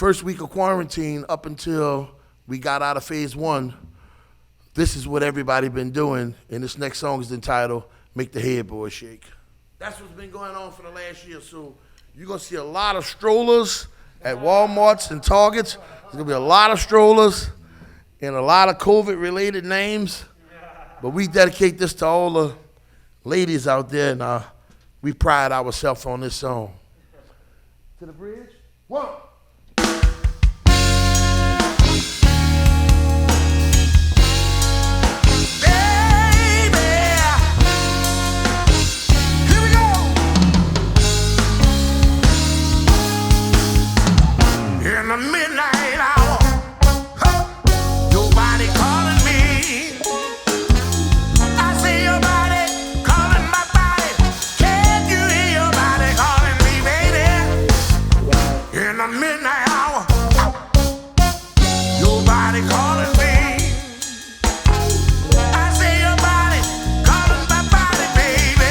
first week of quarantine up until we got out of phase one, this is what everybody been doing, and this next song is entitled Make the Headboard Shake. That's what's been going on for the last year, so you're gonna see a lot of strollers at Walmarts and Targets. There's gonna be a lot of strollers and a lot of COVID-related names, but we dedicate this to all the ladies out there, and we pride ourselves on this song. To the bridge, 1. In the midnight hour, your body calling me. I see your body calling my body. Can't you hear your body calling me, baby? In the midnight hour, your body calling me. I see your body calling my body, baby.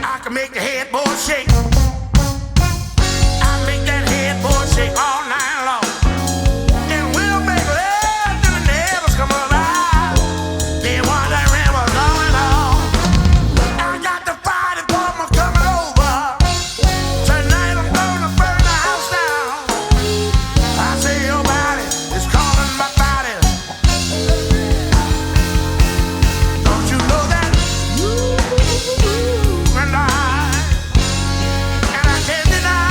I can make the headboard shake. All night long, and we'll make love till the neighbors come around. They wondering what's going on. I got the fire department coming over. Tonight I'm gonna burn the house down. I say your body is calling my body. Don't you know that? And I can't deny.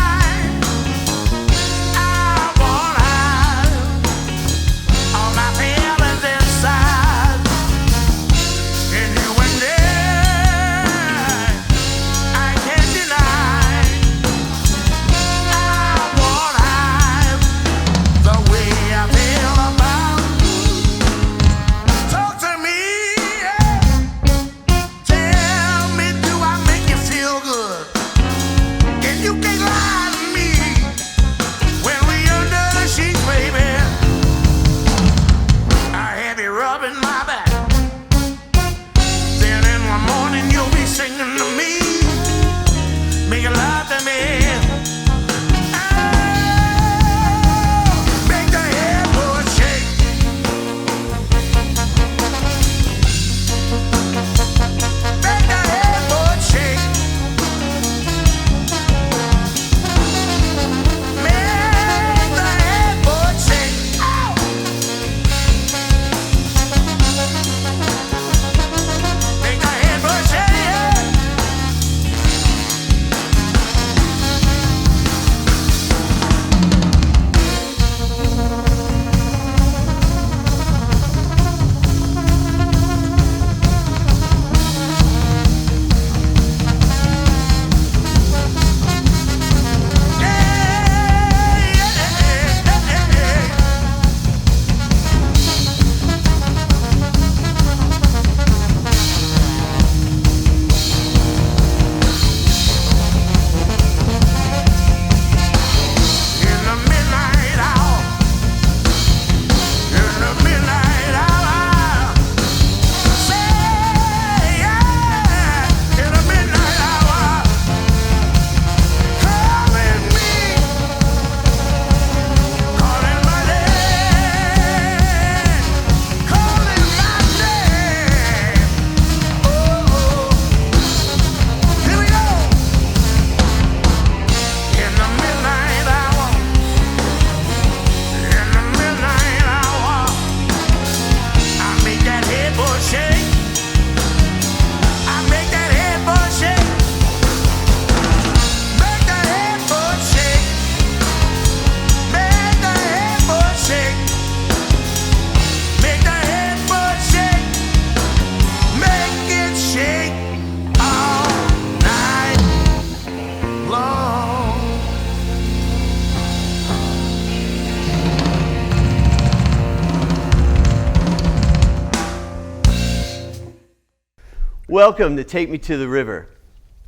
Welcome to Take Me to the River,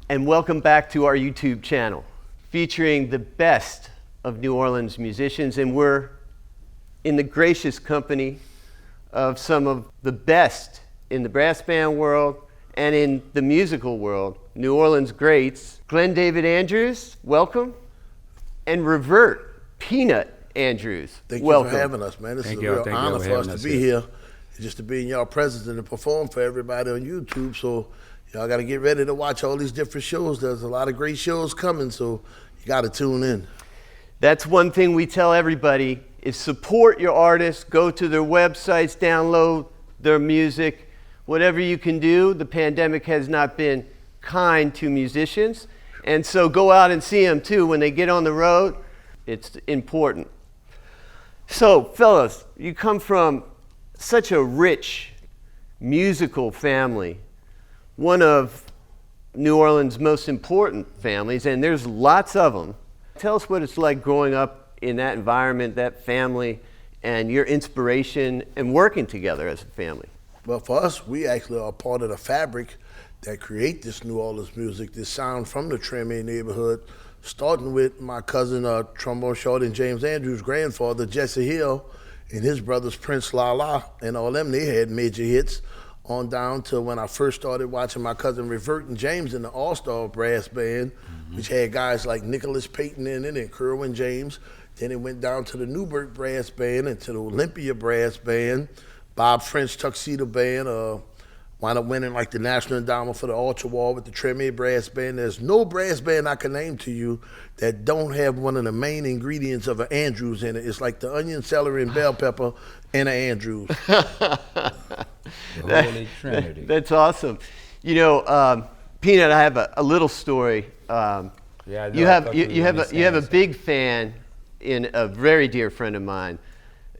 and welcome back to our YouTube channel, featuring the best of New Orleans musicians, and we're in the gracious company of some of the best in the brass band world and in the musical world New Orleans greats, Glen David Andrews, welcome, and Revert Peanut Andrews, Thank you welcome. for having us, man. This Thank is a y'all. real Thank honor y'all for for us having to us be here. here and just to be in y'all presence and to perform for everybody on YouTube. So y'all got to get ready to watch all these different shows. There's a lot of great shows coming, so you got to tune in. That's one thing we tell everybody is support your artists, go to their websites, download their music, whatever you can do. The pandemic has not been kind to musicians, and so go out and see them too when they get on the road. It's important. So fellas, you come from such a rich musical family, one of New Orleans' most important families, and there's lots of them. Tell us what it's like growing up in that environment, that family, and your inspiration and working together as a family. Well, for us, we actually are part of the fabric that create this New Orleans music, this sound from the Treme neighborhood, starting with my cousin, trombone short and James Andrews' grandfather, Jesse Hill, and his brothers, Prince Lala, and all them, they had major hits, on down to when I first started watching my cousin Revert and James in the All-Star Brass Band, which had guys like Nicholas Payton in it and Kerwin James. Then it went down to the Newburgh Brass Band and to the Olympia Brass Band. Bob French Tuxedo Band wound up winning like the National Endowment for the Ultra Wall with the Treme Brass Band. There's no brass band I can name to you that don't have one of the main ingredients of an Andrews in it. It's like the onion, celery, and bell pepper and an Andrews. The Holy Trinity. That's awesome. You know, Peanut, I have a little story. Yeah, I You know. I have thought you, were you have gonna a you have a say big fan in a very dear friend of mine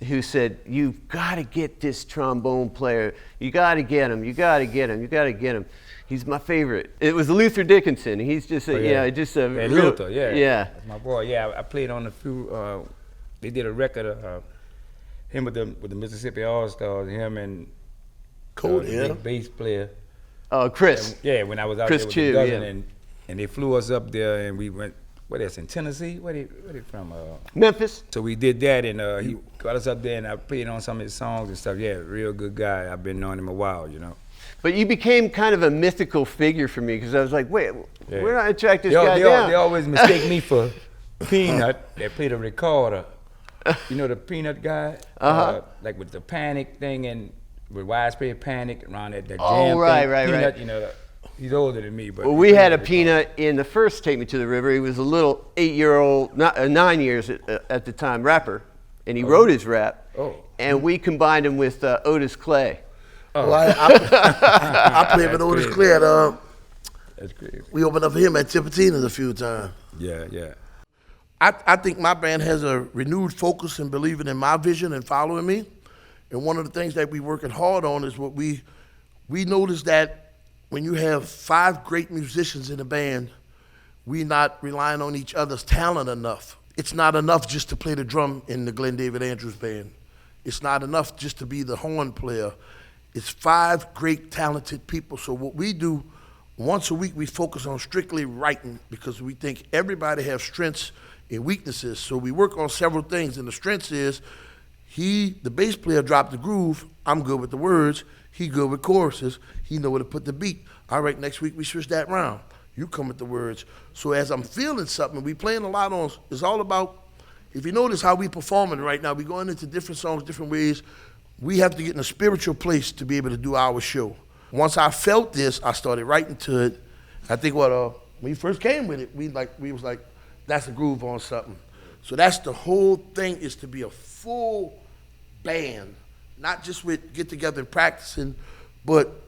who said, "You've got to get this trombone player. You got to get him. You got to get him. You got to get him. He's my favorite." It was Luther Dickinson. He's just a, just a Yeah, real, Luther, yeah. yeah. That's my boy. Yeah, I played on a few. They did a record of him with the Mississippi All Stars. Him and Cool, the yeah. big bass player. Chris. Yeah, when I was out Chris there with Chew, the dozen, yeah. and they flew us up there, and we went. What is in Tennessee? Where they from? Memphis. So we did that, and he got us up there, and I played on some of his songs and stuff. Yeah, real good guy. I've been knowing him a while, you know. But you became kind of a mythical figure for me because I was like, wait, Yeah. where do I track this They, guy they, down? they always mistake me for Peanut. They played a recorder. You know the Peanut guy? Like with the Panic thing and with Widespread Panic around that jam Oh, right, thing. right, Peanut, right. you know, he's older than me. But Well, he we played had the a recorder. Peanut in the first Take Me to the River. He was a little 8-year-old, 9 years at the time, rapper, and he wrote his rap. Oh. And we combined him with Otis Clay. Well, I played with That's Otis crazy. Clay at, That's crazy. we opened up for him at Tipitina's a few times. Yeah, yeah. I think my band has a renewed focus in believing in my vision and following me. And one of the things that we working hard on is what we noticed that when you have 5 great musicians in a band, we not relying on each other's talent enough. It's not enough just to play the drum in the Glen David Andrews band. It's not enough just to be the horn player. It's 5 great talented people. So what we do, once a week we focus on strictly writing because we think everybody has strengths and weaknesses. So we work on several things, and the strengths is the bass player dropped the groove, I'm good with the words, he good with choruses, he know where to put the beat. All right, next week we switch that round. You come with the words. So as I'm feeling something, we playing a lot on, it's all about, if you notice how we performing right now, we going into different songs, different ways, we have to get in a spiritual place to be able to do our show. Once I felt this, I started writing to it. I think when we first came with it, we was like, that's a groove on something. So that's the whole thing, is to be a full band, not just with get together and practicing, but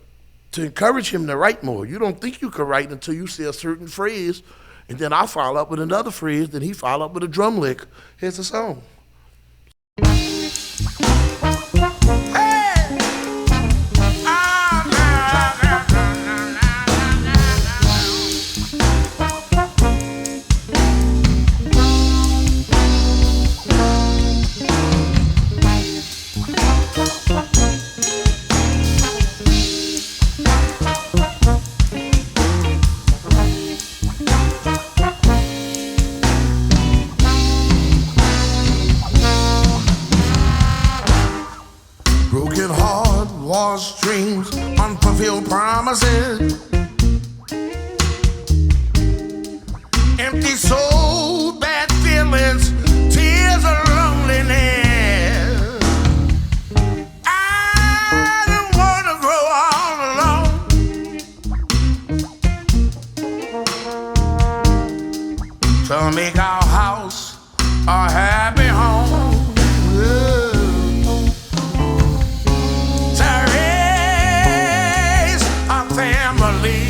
to encourage him to write more. You don't think you can write until you say a certain phrase, and then I follow up with another phrase, then he follow up with a drum lick. Here's the song. Broken heart, lost dreams, unfulfilled promises. me so bad feelings, tears of loneliness. I don't wanna grow all alone. So make our house a happy home. To raise a family.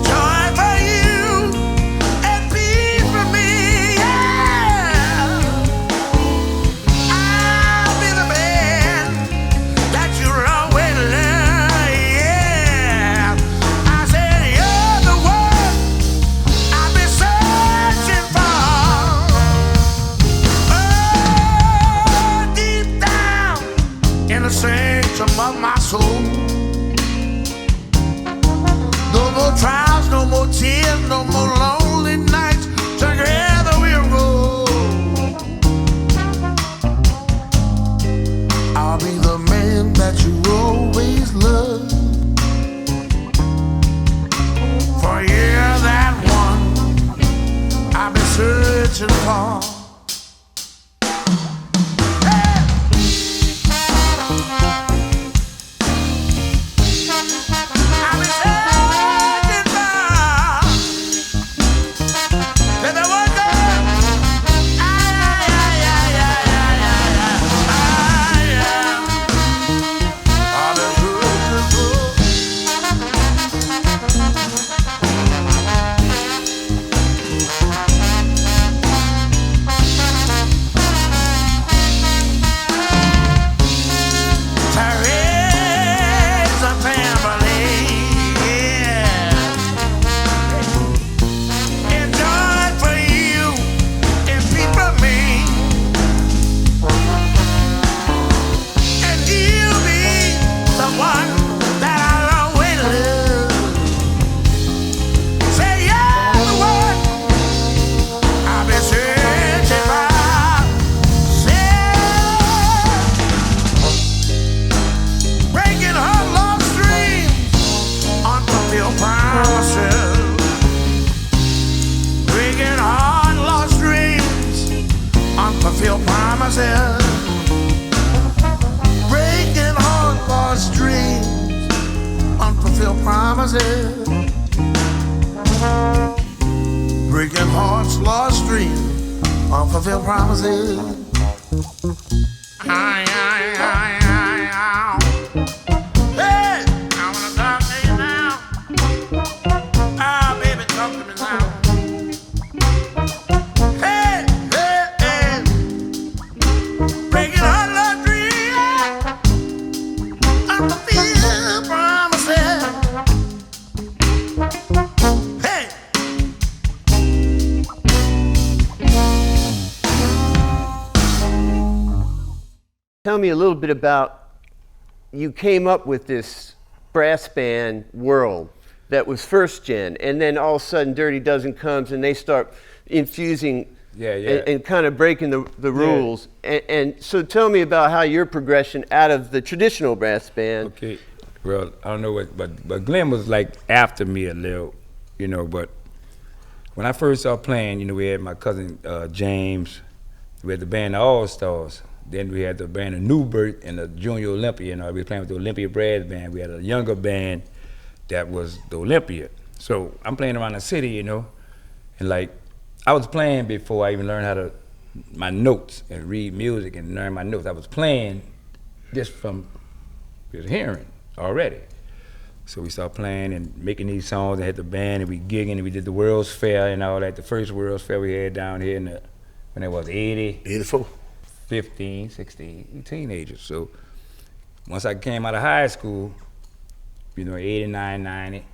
Joy for you and peace for me. I'll be the man that you'll always love. I said you're the one I've been searching for. Oh, deep down in the sanctum of my soul. No more trials, no more tears, no more lonely nights. Together we'll roll. I'll be the man that you always loved. For you're that one I've been searching for. I've been searching for. Let the one go. I've been searching for. To raise a family, yeah. And joy for you and peace for me. And you'll be the one that I'll always love. Say you're the one I've been searching for. Say, breaking her lost dreams, unfulfilled promises. Breaking heart lost dreams, unfulfilled promises. Breaking heart lost dreams, unfulfilled promises. Breaking hearts lost dreams, unfulfilled promises. Ay, ay, ay, ay, ay. Hey, I wanna talk to you now. Ah, baby, talk to me now. Hey, hey, hey. Breaking heart lost dreams, unfulfilled promises. Hey. Tell me a little bit about, you came up with this brass band world that was first gen, and then all of a sudden Dirty Dozen comes and they start infusing and kind of breaking the rules. And so tell me about how your progression out of the traditional brass band. Okay, well, I don't know what, but Glen was like after me a little, you know, but when I first started playing, you know, we had my cousin James, we had the band the All Stars, then we had the band of Newbert and the Junior Olympia, you know, we were playing with the Olympia Brass Band. We had a younger band that was the Olympia. So I'm playing around the city, you know, and like, I was playing before I even learned how to, my notes and read music and learn my notes. I was playing just from just hearing already. So we started playing and making these songs and had the band and we gigging and we did the World's Fair and all that. The first World's Fair we had down here in the, when it was 84. 15, 16, we teenagers. So once I came out of high school, you know, 89, 90,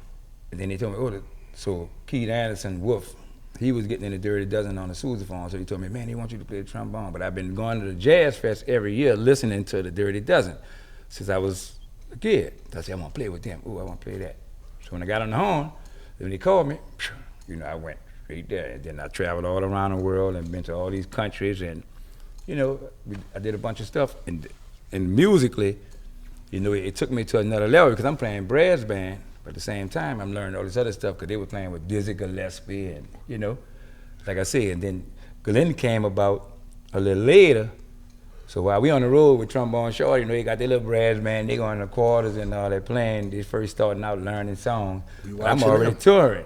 and then they told me, oh, so Keith Anderson, Wolf, he was getting in the Dirty Dozen on the sousaphone, so he told me, man, they want you to play the trombone. But I've been going to the Jazz Fest every year listening to the Dirty Dozen since I was a kid. So I said, I want to play with them. Ooh, I want to play that. So when I got on the horn, when they called me, you know, I went straight there. And then I traveled all around the world and been to all these countries. And, you know, I did a bunch of stuff. And musically, you know, it took me to another level because I'm playing brass band, But at the same time, I'm learning all this other stuff because they were playing with Dizzy Gillespie and, you know, like I said, and then Glen came about a little later. So while we on the road with Trombone Shorty, you know, they got their little brass band, they go in the quarters and all that playing. They first starting out learning songs. I'm already touring.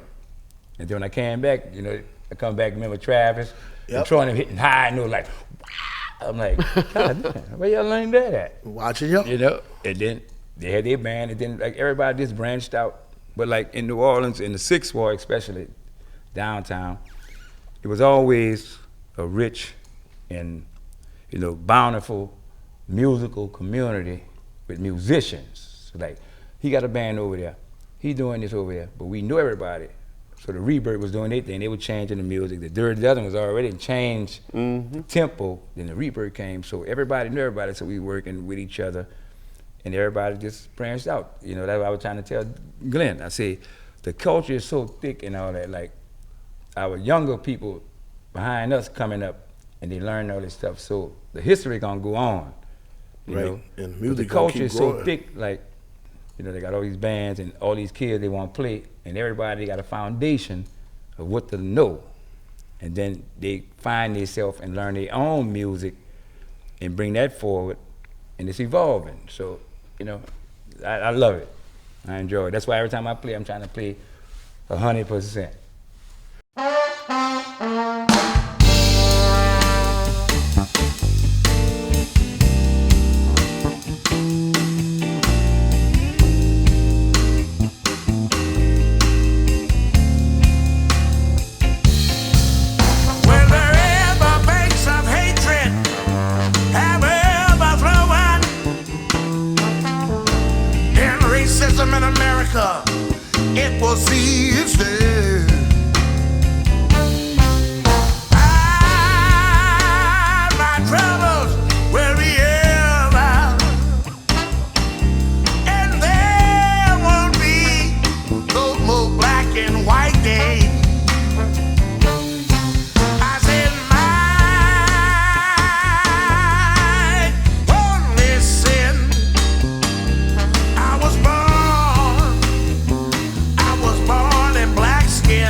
And then when I came back, you know, I come back, remember Travis, and Troy them hitting high notes like, wow. I'm like, God damn, where y'all learn that at? Watching you. You know, and then they had their band, and then like everybody just branched out. But like in New Orleans, in the Sixth Ward especially, downtown, it was always a rich and, you know, bountiful musical community with musicians. So like, he got a band over there, he doing this over there, but we knew everybody. So the Rebirth was doing their thing, they were changing the music. The Dirty Dozen was already changed tempo, then the Rebirth came, so everybody knew everybody, so we working with each other, and everybody just branched out. You know, that's what I was trying to tell Glen. I say, the culture is so thick and all that, like, our younger people behind us coming up, and they learn all this stuff, so the history gonna go on, you know? And But music the gonna culture keep is so growing. thick, like, you know, they got all these bands and all these kids they want to play, and everybody got a foundation of what to know. And then they find themselves and learn their own music and bring that forward, and it's evolving. So, you know, I love it. I enjoy it. That's why every time I play, I'm trying to play 100%. When there ever banks of hatred have overflowing in racism in America, it will see its day. My troubles will be over, and there won't be no more black and white days. I said my only sin, I was born in black skin.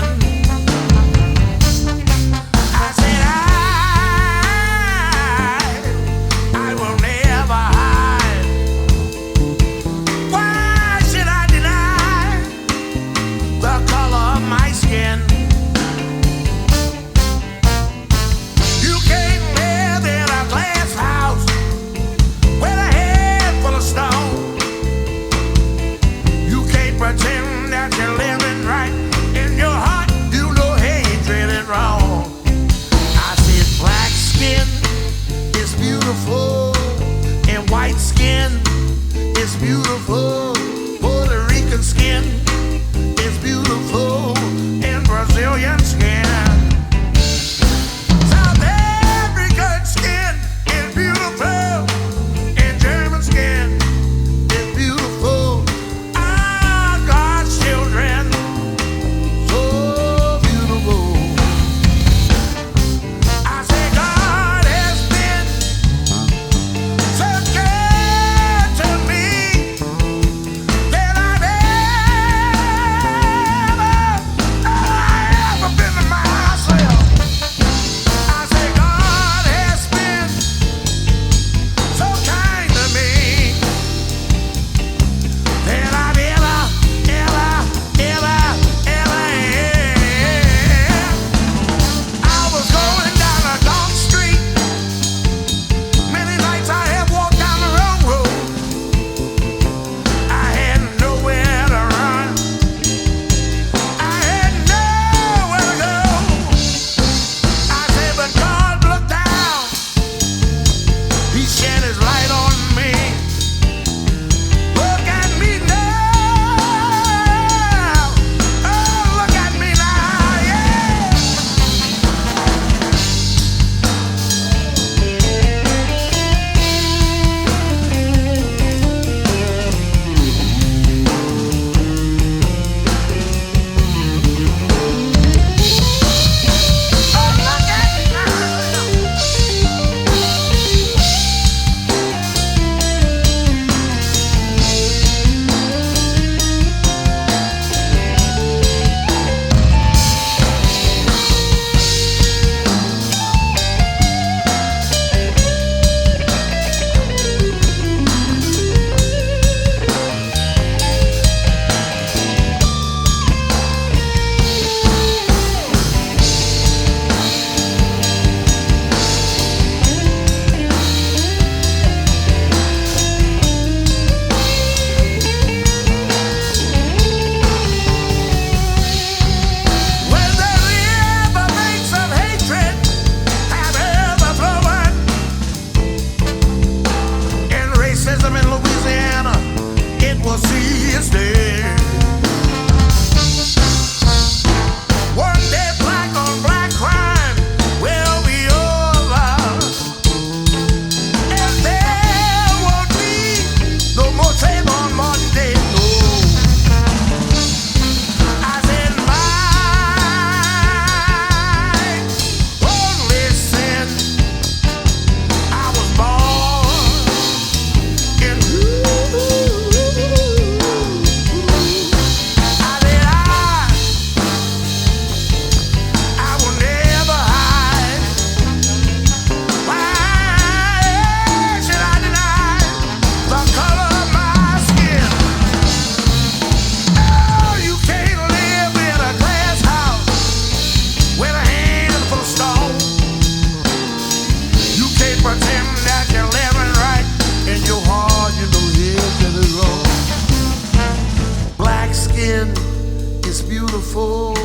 beautiful.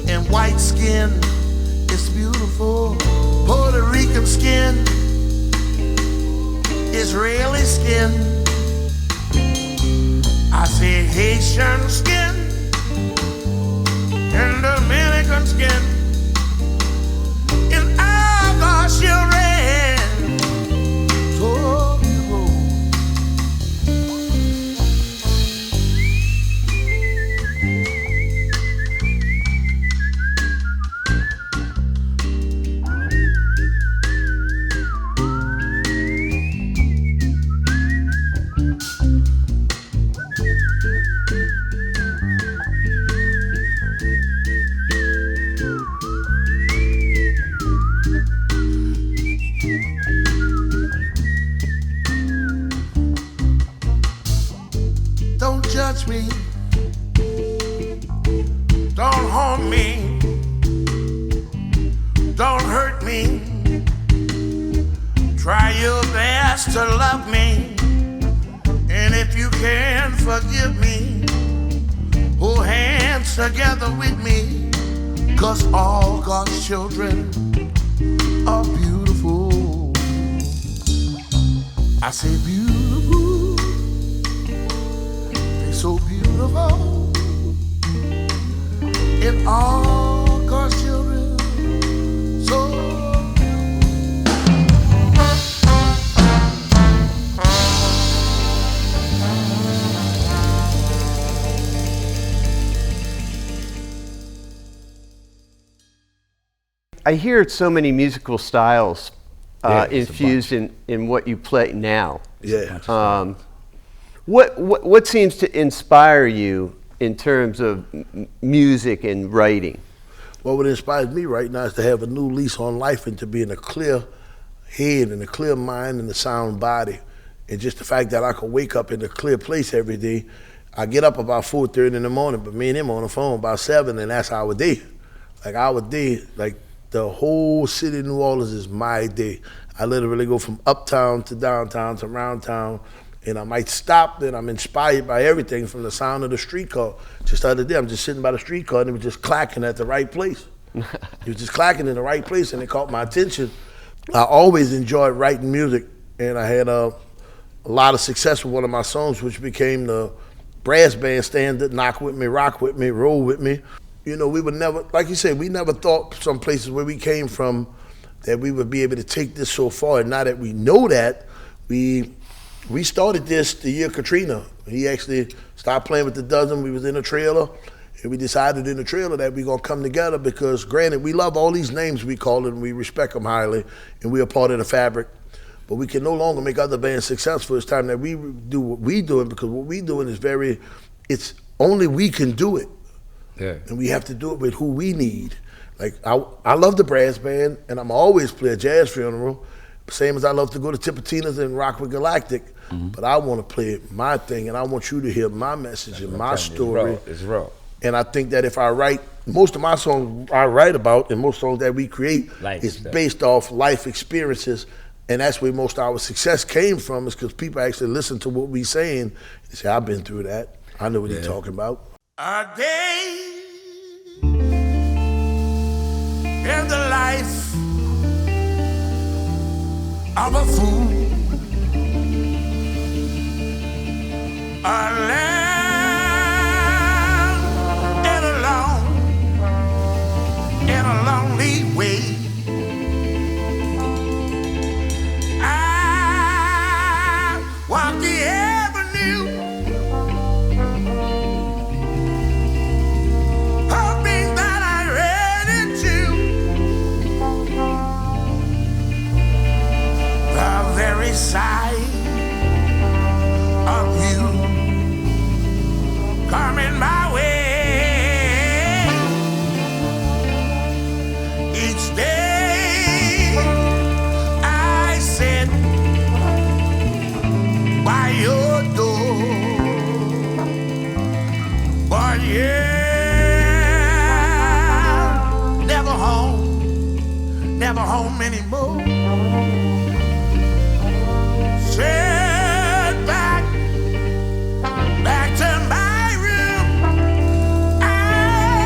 And white skin, it's beautiful. Puerto Rican skin, Israeli skin. I say Haitian skin and Dominican skin. And all God's children, so beautiful. Don't judge me, don't harm me, don't hurt me. Try your best to love me, and if you can, forgive me. Hold hands together with me, 'cause all God's children are beautiful. I say beautiful, they're so beautiful. And all God's children, so I hear so many musical styles Yeah, it's a infused in what you play now. yeah. What seems to inspire you in terms of music and writing? Well, what inspires me right now is to have a new lease on life and to be in a clear head and a clear mind and a sound body. And just the fact that I can wake up in a clear place every day. I get up about 4:30 in the morning, but me and him on the phone about 7, and that's our day. Like our day, like the whole city of New Orleans is my day. I literally go from uptown to downtown to around town, and I might stop, and I'm inspired by everything from the sound of the streetcar. Just the other day, I'm just sitting by the streetcar, and it was just clacking at the right place. It was just clacking in the right place, and it caught my attention. I always enjoyed writing music, and I had a lot of success with one of my songs, which became the brass band standard, Knock With Me, Rock With Me, Roll With Me. You know, we would never, like you said, we never thought some places where we came from that we would be able to take this so far. And now that we know that, we started this the year Katrina. He actually started playing with the dozen. We was in a trailer, and we decided in the trailer that we're gonna come together because, granted, we love all these names we call it, and we respect them highly, and we are part of the fabric. But we can no longer make other bands successful. It's time that we do what we doing, because what we doing is it's only we can do it. Yeah. And we have to do it with who we need. Like, I love the brass band, and I'm always play a jazz funeral, same as I love to go to Tipitina's and rock with Galactic. But I want to play my thing, and I want you to hear my message and my story. It's raw. And I think that if I write, most of my songs I write about, and most songs that we create, Life is stuff. based off life experiences. And that's where most of our success came from, is because people actually listen to what we saying and say, I've been through that. I know what you're talking about. A day in the life of a fool, alone and alone in a lonely way. I walk the avenue, hoping that I ran into the very side of you coming my way. Each day I sit by your door, but yeah, never home anymore. Sit back to my room. I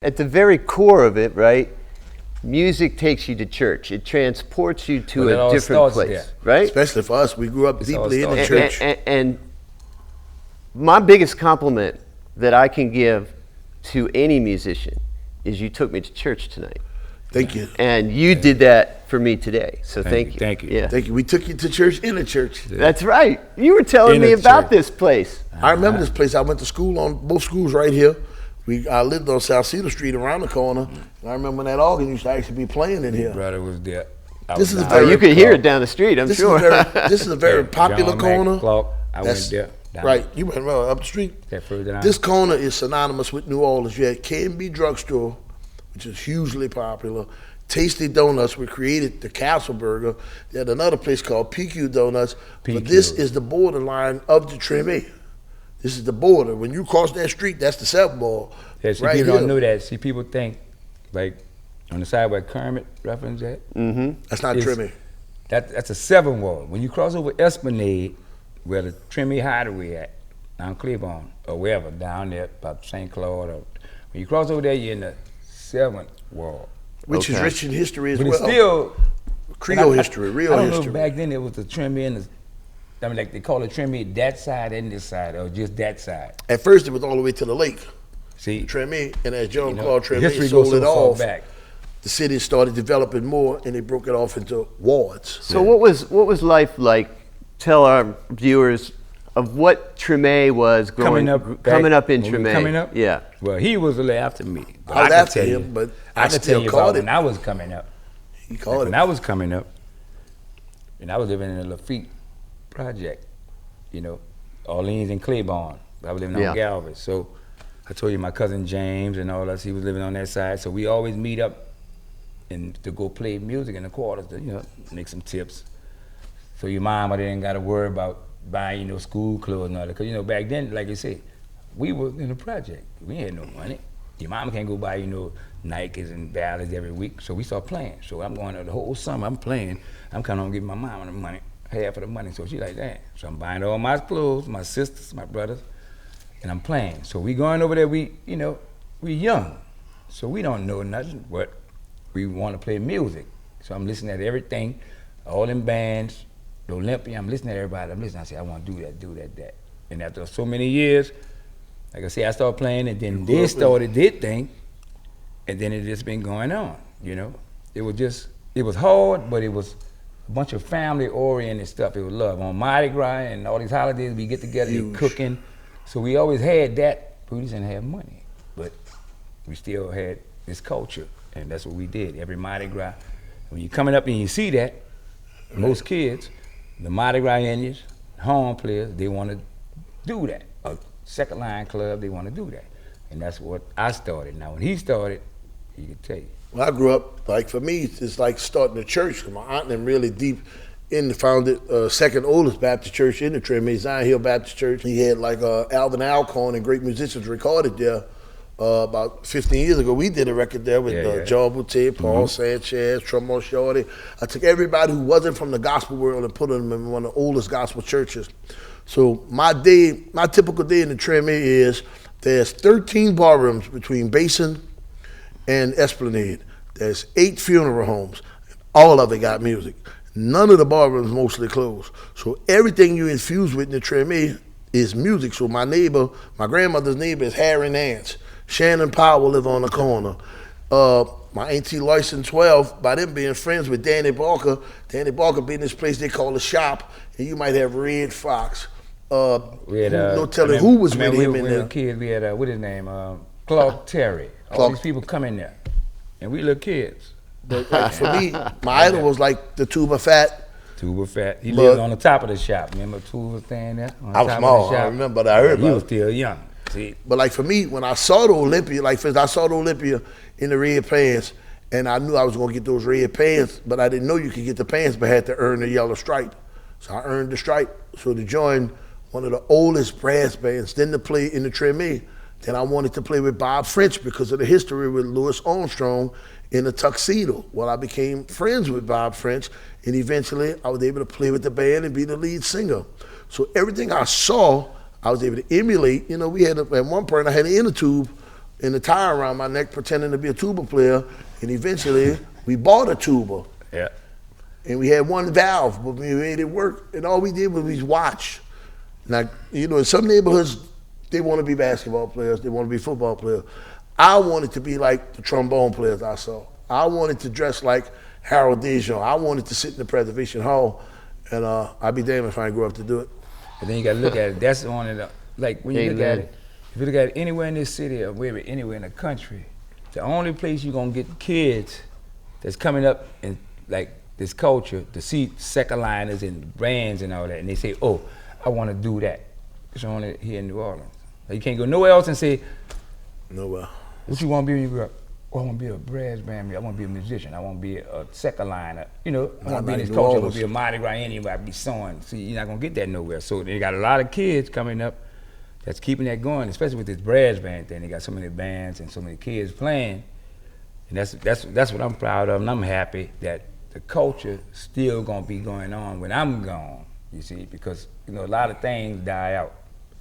at the very core of it, right? Music takes you to church. It transports you to a different place, right? Especially for us, we grew up deeply in the church. And my biggest compliment that I can give to any musician is you took me to church tonight. Thank you. And you did that for me today. So thank you. Thank you. Yeah. Thank you. We took you to church in the church. That's right. You were telling me about this place. I remember this place. I went to school on both schools right here. I lived on South Cedar Street around the corner. And I remember when that organ used to actually be playing in here. Brother was there. This is a very, you could hear it down the street, I'm sure. This is a very popular John corner. Clark, I went there. Right, you went up the street. That further down. This corner is synonymous with New Orleans. You had K&B Drugstore, which is hugely popular. Tasty Donuts, we created the Castle Burger. They had another place called PQ Donuts. But this is the borderline of the Treme. This is the border. When you cross that street, that's the Seven Ball. Yeah, see, right people here. don't know that. See, people think, like, on the side where Kermit reference at. That's not Treme. That's a 7 wall. When you cross over Esplanade, where the Treme Hideaway at, down Claiborne, or wherever, down there, about St. Claude, or when you cross over there, you're in the 7th wall. Which is rich in history as But well. it's still Creole history, real I don't history. know, back then it was the Treme and the, I mean, like they call it Treme that side and this side, or just that side. At first, it was all the way to the lake. See, Treme, and as John you know, Claude Treme history sold goes so it far off, back. the city started developing more, and they broke it off into wards. So what was life like? Tell our viewers of what Treme was coming up in Treme. Coming up? Yeah. Well, he was a little after me. I was after him, but I can still tell you caught about it. when I was coming up. He called When it. I was coming up, and I was living in the Lafitte project, you know, Orleans and Claiborne. I was living on Galvez. So I told you my cousin James and all us, he was living on that side. So we always meet up and to go play music in the quarters to, you know, make some tips. So your mama didn't got to worry about buying, you know, school clothes and all that. Because, you know, back then, like you said, we were in the project. We had no money. Your mama can't go buy, you know, Nikes and Ballards every week. So we start playing. So I'm going the whole summer, I'm playing. I'm kind of giving my mama the money, half of the money. So she like that. So I'm buying all my clothes, my sisters, my brothers, and I'm playing. So we going over there, we young. So we don't know nothing, but we want to play music. So I'm listening to everything, all them bands, the Olympia, I'm listening to everybody. I'm listening, I say, I want to do that. And after so many years, like I say, I started playing, and then they started their thing, and then it just been going on, you know? It was hard, but it was a bunch of family-oriented stuff. It was love. On Mardi Gras and all these holidays, we get together, cooking. So we always had that, but we just didn't have money. But we still had this culture, and that's what we did. Every Mardi Gras, when you're coming up and you see that, most kids, the Mardi Gras Indians, horn players, they want to do that. A second line club, they want to do that. And that's what I started. Now, when he started, he could tell you. When I grew up, like for me, it's like starting a church. My aunt and them really deep in the founded second oldest Baptist church in the Treme, Zion Hill Baptist Church. He had like Alvin Alcorn and great musicians recorded there. About 15 years ago, we did a record there with John Boutte, Paul Sanchez, Trombone Shorty. I took everybody who wasn't from the gospel world and put them in one of the oldest gospel churches. So my typical day in the Treme is there's 13 ballrooms between Basin and Esplanade. There's 8 funeral homes. All of it got music. None of the ballrooms mostly closed. So everything you infuse with in the Treme is music. So my grandmother's neighbor is Harry Nance. Shannon Powell live on the corner. My auntie Loyson 12, by them being friends with Danny Barker. Danny Barker being in this place they call the shop, and you might have Red Fox. We had, no telling who was with him in we there. were kids, we had, what his name, Clark Terry. All these people come in there, and we little kids. But like for me, my idol was like the Tuba Fat. Tuba Fat. He lived on the top of the shop. Remember Tuba staying there? I was small, I remember, but I heard He about was it. still young. See? But like for me, when I saw the Olympia, like for instance, I saw the Olympia in the red pants, and I knew I was gonna get those red pants, but I didn't know you could get the pants, but had to earn the yellow stripe. So I earned the stripe. So to join one of the oldest brass bands, then to play in the Treme, then I wanted to play with Bob French because of the history with Louis Armstrong in a tuxedo. Well, I became friends with Bob French, and eventually I was able to play with the band and be the lead singer. So everything I saw, I was able to emulate. You know, we had, at one point I had an inner tube and a tie around my neck pretending to be a tuba player, and eventually we bought a tuba. Yeah. And we had one valve, but we made it work. And all we did was we watch. Now, you know, in some neighborhoods, they want to be basketball players, they want to be football players. I wanted to be like the trombone players I saw. I wanted to dress like Harold Dejan. I wanted to sit in the Preservation Hall, and I'd be damned if I didn't grow up to do it. And then you gotta look at it. That's one of the, like when you look at it, if you look at it anywhere in this city or maybe anywhere in the country, the only place you're gonna get kids that's coming up in like this culture to see second liners and bands and all that, and they say, oh, I wanna do that. It's only here in New Orleans. Like, you can't go nowhere else and say, Nowhere. what you wanna be when you grow up? Oh, I wanna be a brass band, I wanna be a musician, I wanna be a second liner, you know, I wanna be in this culture, I wanna be a Mardi Gras Indian, I be sewing. See, you're not gonna get that nowhere. So they got a lot of kids coming up that's keeping that going, especially with this brass band thing. They got so many bands and so many kids playing. And that's what I'm proud of, and I'm happy that the culture still gonna be going on when I'm gone, you see, because you know a lot of things die out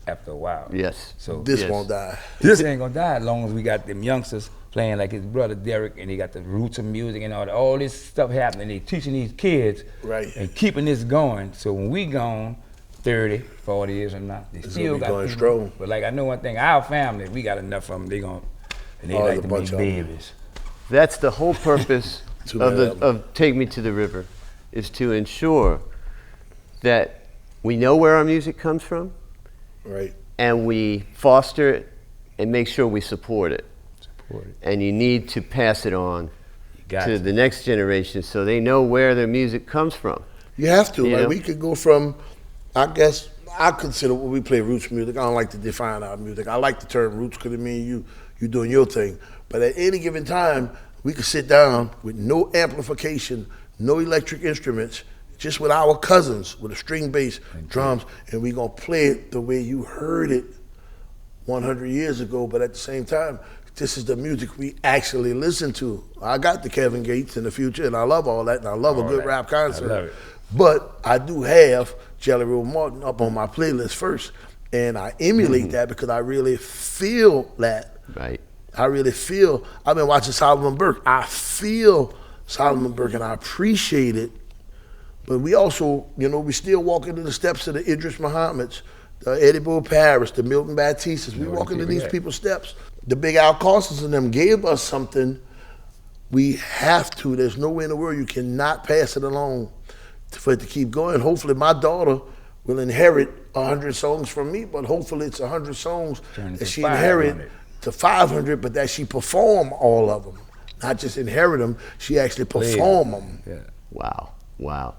after a while. Yes. So This won't die. this ain't gonna die as long as we got them youngsters playing like his brother Derek, and he got the roots of music and all this stuff happening. They teaching these kids Right. and keeping this going. So when we gone 30, 40 years from now, they It's still gonna be got going people. strong. But like I know one thing, our family, we got enough of them. They gonna, and they Oh, like there's to a bunch be of 'em. babies. That's the whole purpose Too bad. of Take Me to the River, is to ensure that we know where our music comes from Right. and we foster it and make sure we support it. Support it. And you need to pass it on Got to to. the next generation so they know where their music comes from. You have to. You Like know? we could go from, I guess, I consider when we play roots music, I don't like to define our music. I like the term roots because it means you doing your thing. But at any given time, we could sit down with no amplification, no electric instruments, just with our cousins, with a string bass, drums, and we gonna play it the way you heard it 100 years ago. But at the same time, this is the music we actually listen to. I got the Kevin Gates in the future, and I love all that, and I love a All good that. rap I concert. love it. But I do have Jelly Roll Martin up on my playlist first, and I emulate that because I really feel that. Right. I really feel, I've been watching Solomon Burke. I feel Solomon Burke and I appreciate it. But we also, you know, we still walk into the steps of the Idris Muhammad's, the Eddie Bull Paris, the Milton Baptistes. We walk into these people's steps. The Big Al Costas and them gave us something. We have to. There's no way in the world you cannot pass it along for it to keep going. Hopefully my daughter will inherit 100 songs from me, but hopefully it's 100 songs Turn it that to she 500. inherit to 500, but that she perform all of them. Not just inherit them, she actually perform them. Yeah. Wow. Wow.